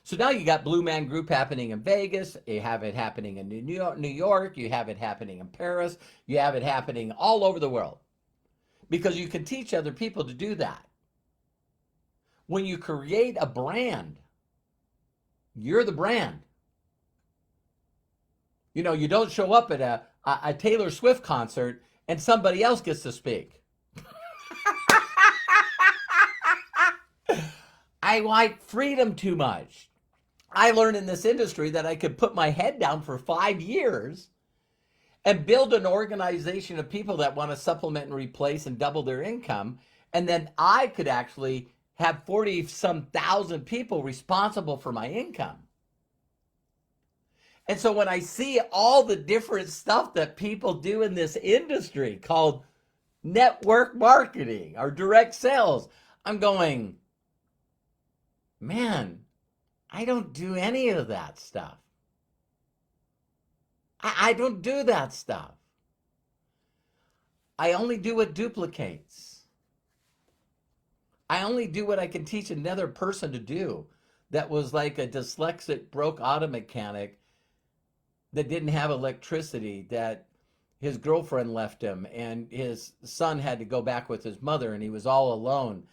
So now you got Blue Man Group happening in Vegas. You have it happening in New York. You have it happening in Paris. You have it happening all over the world. Because you can teach other people to do that. When you create a brand, you're the brand. You don't show up at a Taylor Swift concert and somebody else gets to speak. I like freedom too much. I learned in this industry that I could put my head down for 5 years and build an organization of people that want to supplement and replace and double their income. And then I could actually have 40-some thousand people responsible for my income. And so when I see all the different stuff that people do in this industry called network marketing or direct sales, I'm going, man, I don't do any of that stuff. I don't do that stuff. I only do what duplicates. I only do what I can teach another person to do that was like a dyslexic, broke auto mechanic that didn't have electricity, that his girlfriend left him and his son had to go back with his mother and he was all alone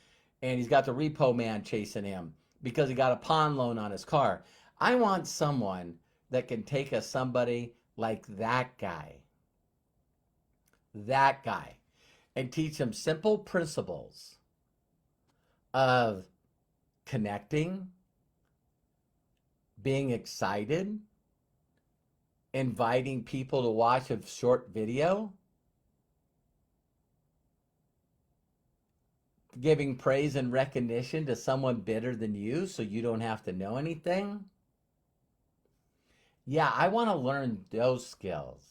and he's got the repo man chasing him because he got a pawn loan on his car. I want someone that can take somebody like that guy, and teach them simple principles of connecting, being excited, inviting people to watch a short video, giving praise and recognition to someone better than you so you don't have to know anything. Yeah, I want to learn those skills.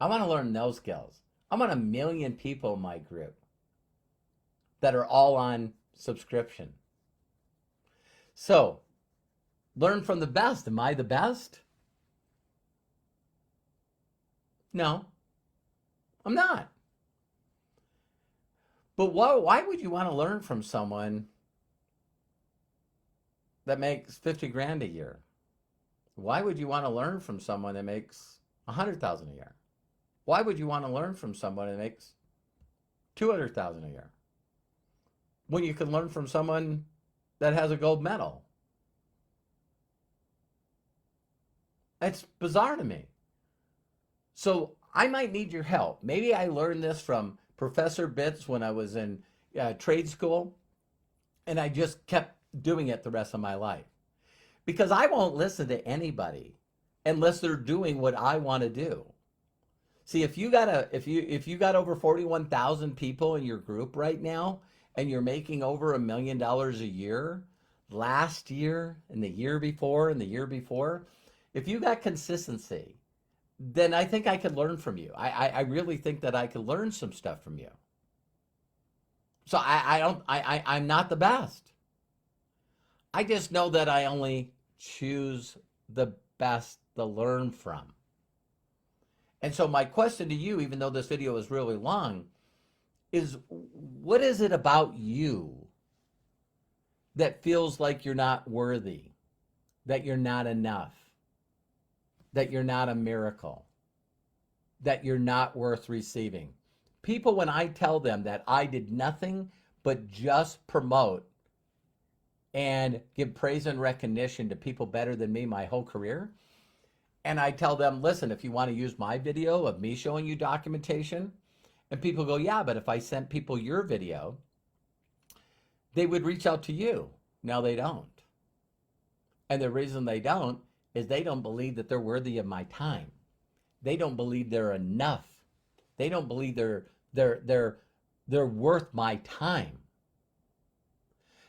I want 1 million people in my group that are all on subscription. So, learn from the best. Am I the best? No, I'm not. But why would you want to learn from someone that makes 50 grand a year? Why would you want to learn from someone that makes 100,000 a year? Why would you want to learn from someone that makes 200,000 a year? When you can learn from someone that has a gold medal. It's bizarre to me. So I might need your help. Maybe I learned this from Professor Bitts when I was in trade school, and I just kept doing it the rest of my life. Because I won't listen to anybody unless they're doing what I want to do. See, if you got over 41,000 people in your group right now, and you're making over $1 million a year, last year and the year before and the year before, if you got consistency, then I think I could learn from you. I really think that I could learn some stuff from you. So I'm not the best. I just know that I only choose the best to learn from. And so my question to you, even though this video is really long, is what is it about you that feels like you're not worthy, that you're not enough, that you're not a miracle, that you're not worth receiving? People, when I tell them that I did nothing but just promote and give praise and recognition to people better than me my whole career, and I tell them, listen, if you want to use my video of me showing you documentation, And people go, yeah, but if I sent people your video, they would reach out to you. No, they don't. And the reason they don't is they don't believe that they're worthy of my time. They don't believe they're enough. They don't believe they're worth my time.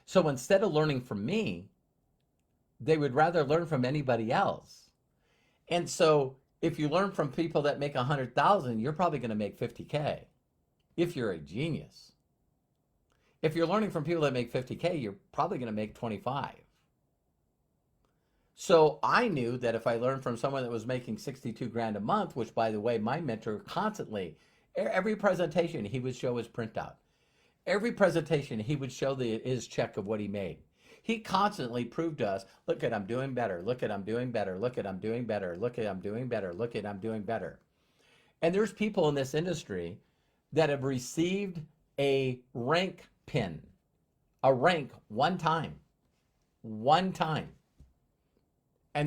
So instead of learning from me, they would rather learn from anybody else. And so if you learn from people that make 100,000, you're probably going to make 50K if you're a genius. If you're learning from people that make 50K, you're probably going to make 25. So I knew that if I learned from someone that was making 62 grand a month, which by the way, my mentor constantly, every presentation, he would show his printout. Every presentation, he would show his check of what he made. He constantly proved to us, look at I'm doing better, look at I'm doing better, look at I'm doing better, look at I'm doing better, look at I'm doing better. And there's people in this industry that have received a rank pin, a rank one time, and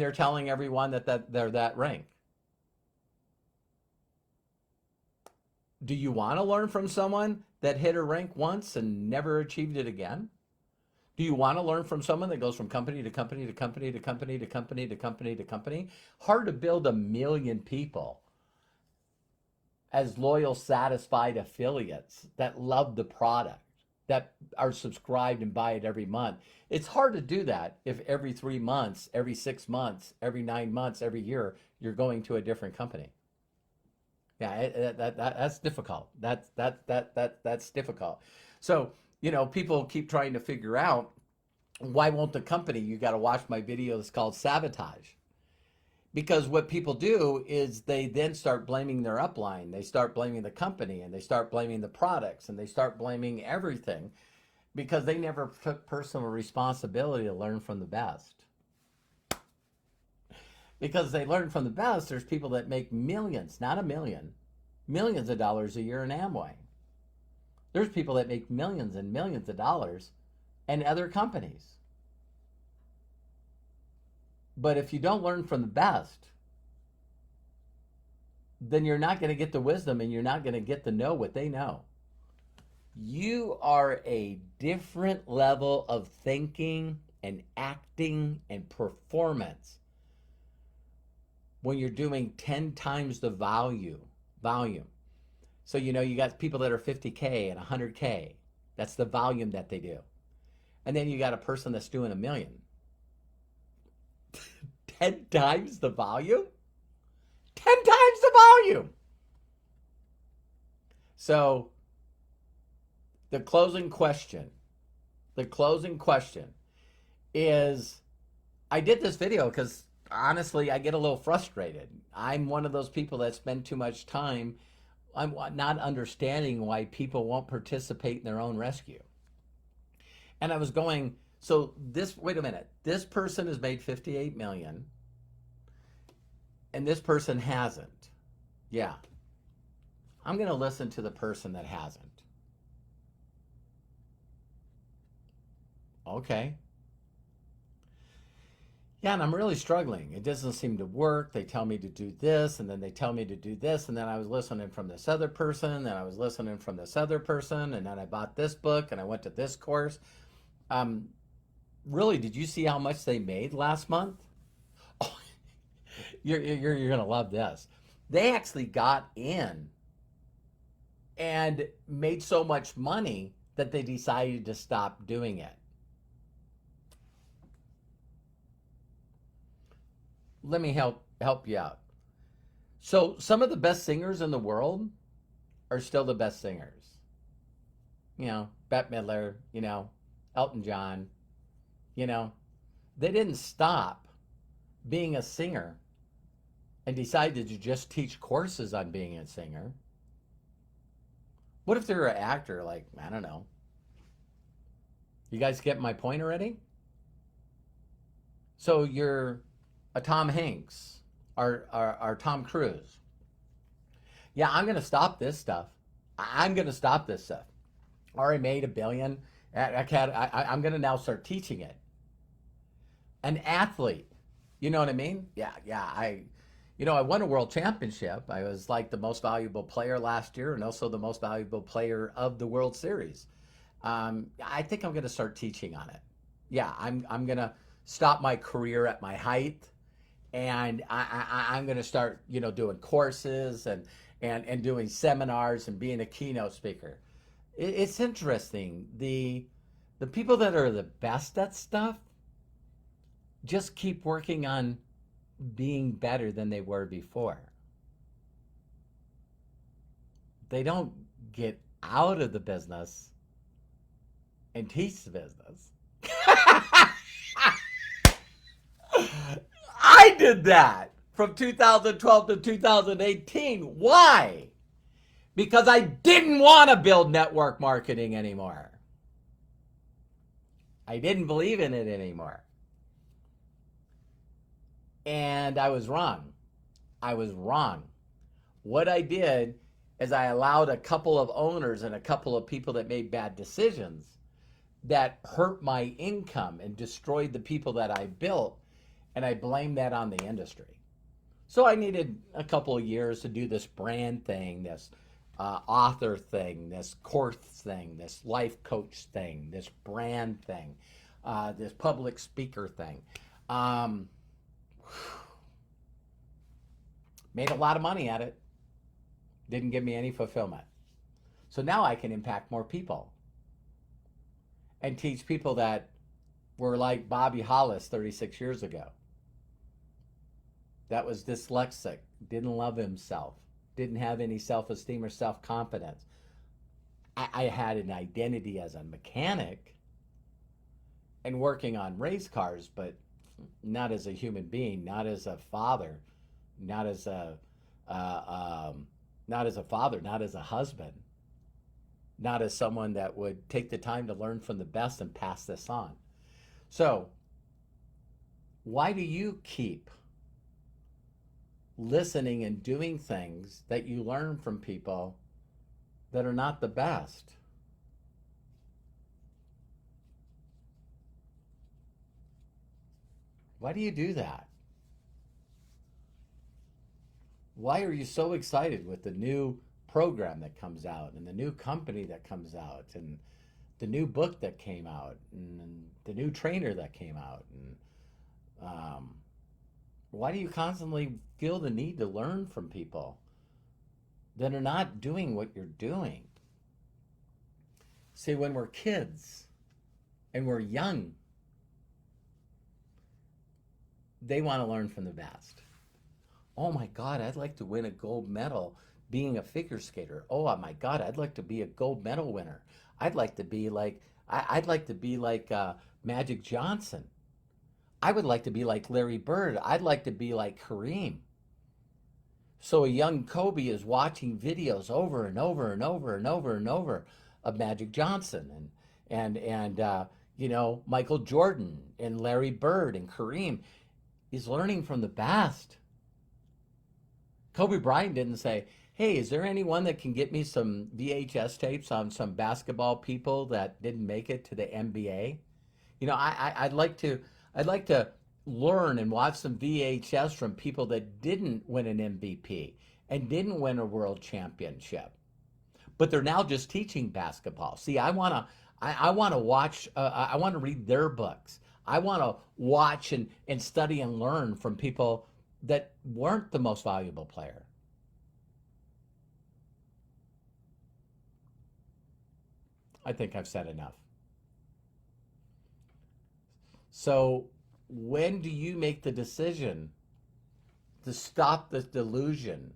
they're telling everyone that they're that rank. Do you want to learn from someone that hit a rank once and never achieved it again? Do you want to learn from someone that goes from company to company to company to company to company to company to company? Hard to build 1 million people as loyal, satisfied affiliates that love the product, that are subscribed and buy it every month. It's hard to do that if every 3 months, every 6 months, every 9 months, every year, you're going to a different company. Yeah, that's difficult. That's difficult. So, people keep trying to figure out, why won't the company? You got to watch my video that's called Sabotage. Because what people do is they then start blaming their upline. They start blaming the company, and they start blaming the products, and they start blaming everything because they never took personal responsibility to learn from the best. Because they learn from the best, there's people that make millions, not a million, millions of dollars a year in Amway. There's people that make millions and millions of dollars in other companies. But if you don't learn from the best, then you're not going to get the wisdom, and you're not going to get to know what they know. You are a different level of thinking and acting and performance when you're doing 10 times the volume. So, you got people that are 50K and 100K. That's the volume that they do. And then you got a person that's doing 1 million. 10 times the volume? 10 times the volume. So the closing question is, I did this video because honestly, I get a little frustrated. I'm one of those people that spend too much time. I'm not understanding why people won't participate in their own rescue. And I was going, wait a minute, this person has made 58 million and this person hasn't. Yeah. I'm going to listen to the person that hasn't. Okay. Yeah, and I'm really struggling. It doesn't seem to work. They tell me to do this, and then they tell me to do this, and then I was listening from this other person, and I was listening from this other person, and then I bought this book, and I went to this course. Really, did you see how much they made last month? Oh, you're gonna love this. They actually got in and made so much money that they decided to stop doing it. Let me help you out. So some of the best singers in the world are still the best singers. Bette Midler, Elton John, they didn't stop being a singer and decided to just teach courses on being a singer. What if they're an actor? Like, I don't know. You guys get my point already? So you're a Tom Hanks or Tom Cruise. Yeah, I'm going to stop this stuff. I'm going to stop this stuff. Already made $1 billion. I'm going to now start teaching it. An athlete, you know what I mean? Yeah. I won a world championship. I was like the most valuable player last year and also the most valuable player of the World Series. I think I'm going to start teaching on it. Yeah, I'm going to stop my career at my height, and I'm going to start, doing courses and doing seminars and being a keynote speaker. It's interesting. The people that are the best at stuff just keep working on being better than they were before. They don't get out of the business and teach the business. I did that from 2012 to 2018. Why? Because I didn't want to build network marketing anymore. I didn't believe in it anymore. And I was wrong. I was wrong. What I did is I allowed a couple of owners and a couple of people that made bad decisions that hurt my income and destroyed the people that I built, and I blamed that on the industry. So I needed a couple of years to do this brand thing, this author thing, this course thing, this life coach thing, this brand thing, this public speaker thing. Made a lot of money at it. Didn't give me any fulfillment. So now I can impact more people and teach people that were like Bobby Hollis 36 years ago. That was dyslexic, didn't love himself, didn't have any self-esteem or self-confidence. I had an identity as a mechanic and working on race cars, but not as a human being, not as a father, not as a father, not as a husband, not as someone that would take the time to learn from the best and pass this on. So, why do you keep listening and doing things that you learn from people that are not the best? Why do you do that? Why are you so excited with the new program that comes out and the new company that comes out and the new book that came out and the new trainer that came out? And why do you constantly feel the need to learn from people that are not doing what you're doing? See, when we're kids and we're young, they want to learn from the best. Oh my God, I'd like to win a gold medal being a figure skater. Oh my God, I'd like to be a gold medal winner. I'd like to be like Magic Johnson. I would like to be like Larry Bird. I'd like to be like Kareem. So a young Kobe is watching videos over and over and over and over and over of Magic Johnson and Michael Jordan and Larry Bird and Kareem. He's learning from the best. Kobe Bryant didn't say, hey, is there anyone that can get me some VHS tapes on some basketball people that didn't make it to the NBA? I'd like to learn and watch some VHS from people that didn't win an MVP and didn't win a world championship, but they're now just teaching basketball. See, I want to watch. I want to read their books. I want to watch and study and learn from people that weren't the most valuable player. I think I've said enough. So when do you make the decision to stop the delusion,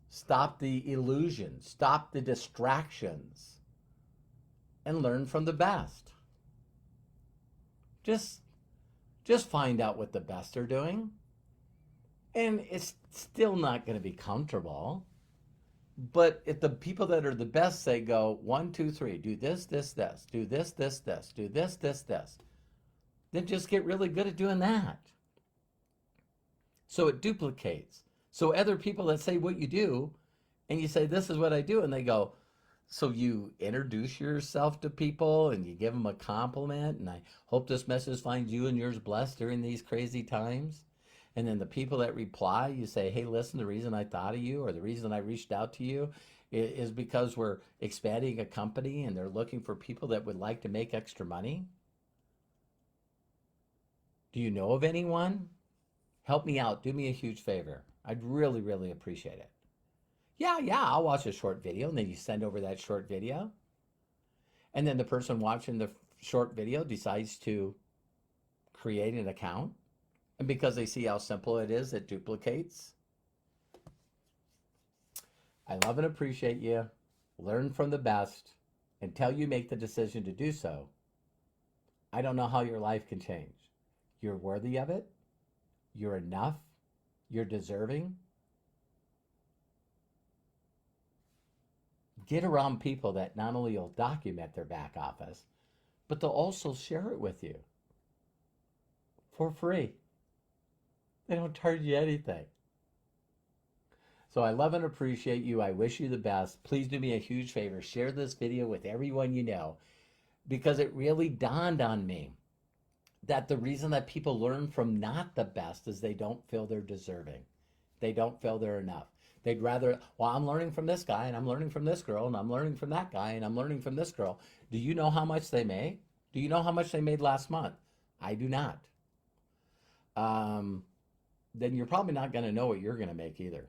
stop the illusion, stop the distractions, and learn from the best? Just find out what the best are doing. And it's still not going to be comfortable. But if the people that are the best say go 1, 2, 3, do this, this, this, do this, this, this, do this, this, this, then just get really good at doing that. So it duplicates. So other people that say what you do, and you say, this is what I do, and they go, so you introduce yourself to people and you give them a compliment, and I hope this message finds you and yours blessed during these crazy times. And then the people that reply, you say, hey, listen, the reason I thought of you or the reason I reached out to you is because we're expanding a company and they're looking for people that would like to make extra money. Do you know of anyone? Help me out. Do me a huge favor. I'd really, really appreciate it. Yeah, I'll watch a short video. And then you send over that short video. And then the person watching the short video decides to create an account. And because they see how simple it is, it duplicates. I love and appreciate you. Learn from the best. Until you make the decision to do so, I don't know how your life can change. You're worthy of it. You're enough. You're deserving. Get around people that not only will document their back office, but they'll also share it with you for free. They don't charge you anything. So I love and appreciate you. I wish you the best. Please do me a huge favor. Share this video with everyone you know, because it really dawned on me that the reason that people learn from not the best is they don't feel they're deserving. They don't feel they're enough. They'd rather, well, I'm learning from this guy and I'm learning from this girl and I'm learning from that guy and I'm learning from this girl. Do you know how much they made? Do you know how much they made last month? I do not. Then you're probably not going to know what you're going to make either.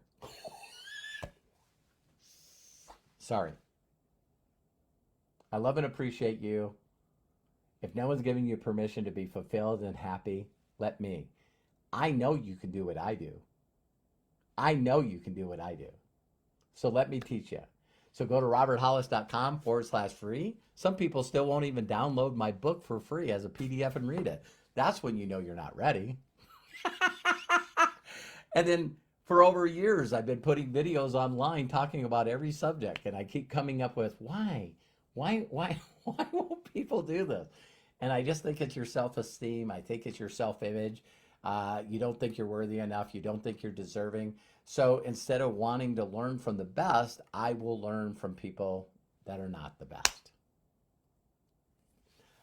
Sorry. I love and appreciate you. If no one's giving you permission to be fulfilled and happy, let me. I know you can do what I do. I know you can do what I do. So let me teach you. So go to roberthollis.com/free. Some people still won't even download my book for free as a PDF and read it. That's when you know you're not ready. And then for over years, I've been putting videos online talking about every subject, and I keep coming up with why won't people do this? And I just think it's your self-esteem. I think it's your self-image. You don't think you're worthy enough. You don't think you're deserving. So instead of wanting to learn from the best, I will learn from people that are not the best.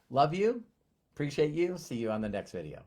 Love you. Appreciate you. See you on the next video.